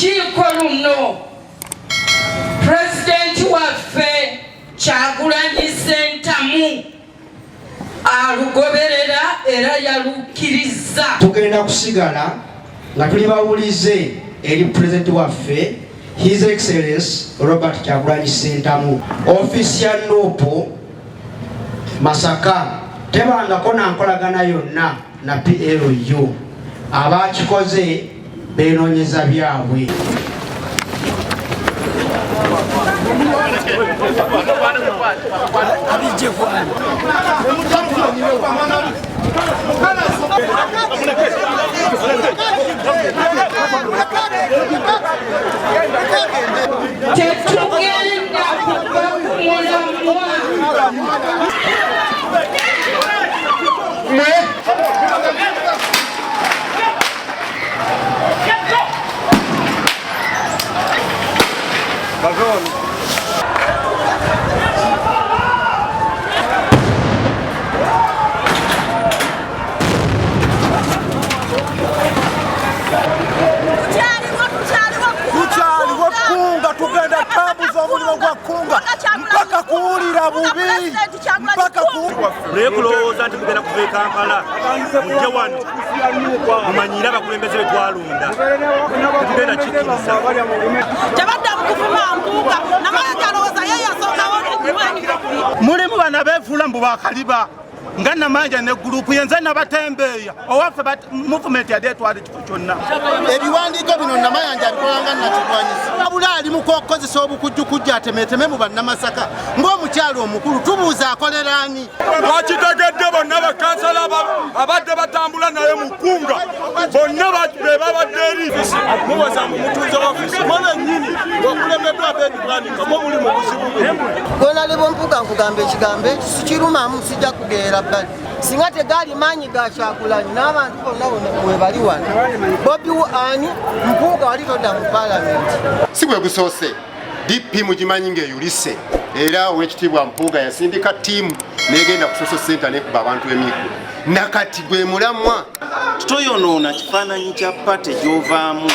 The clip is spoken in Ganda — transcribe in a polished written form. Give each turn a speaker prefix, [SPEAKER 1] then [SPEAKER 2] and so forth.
[SPEAKER 1] olukiiko luno pulezidenti waffe Kyagulanyi Ssentamu alugoberera era yalukkiriza. Tugenda kusigala nga tuli bawulize eri pulezidenti waffe His Excellency Robert Kyagulanyi Ssentamu, ofisi ya NUP Masaka tebangako na nkolagana yonna na PLU. Abakikoze benoonyeza byabwe. Tetugenda kuva ku mulamwa.
[SPEAKER 2] Mpaka kuwulira bubi mpaka
[SPEAKER 3] kulowooza nti mugenda kuva e Kampala mujje wano mumanyire abakulembeze be twalonda tetugenda kikkiriza.
[SPEAKER 4] Tebadde mukuvuma mpuuga naye galowooza ye yasookawo okumanyi.
[SPEAKER 3] Mulimu bana beefuula mbu bakaliba nga Namanja ne gurupu yenze nabatembeeya owaffe muvumenti yadde etwala ekifo kyonna.
[SPEAKER 2] Ebiwandiiko bino Namayanja abikolanga nakigwanyisa. Abula ali mu kukozesa obukujjukujja atemeteme mu bannamasaka ng'omukyalo omukulu tubuuza akoleraani.
[SPEAKER 3] Bakitegedde bonna bakansala abadde batambula naye mu kkunga bonna be babadde eri. Mubaza mu mutuuze waffe mwana nnyini ng'okulemeddwa abeebiwandiika mo muli mu buzibu bwe.
[SPEAKER 2] Gonali bw'ompuga nkugamba ekigambo ekyo sikirumamu sijja kugeera bbali. Singa tegaali maanyi ga Kyagulanyi n'abantu bonna bwe bali wano. Bobi Wine mpuuga wali todda mu paalamenti.
[SPEAKER 5] Si bwe gusoose DP mugimanyi ng'eyulise era Oweekitiibwa Mpuuga yasindika ttiimu n'egenda ku social center n'ekuba abantu emikulu. Nakati gwe mulamwa.
[SPEAKER 6] Toyonoona kifaananyi kya pate gy'ovaamu.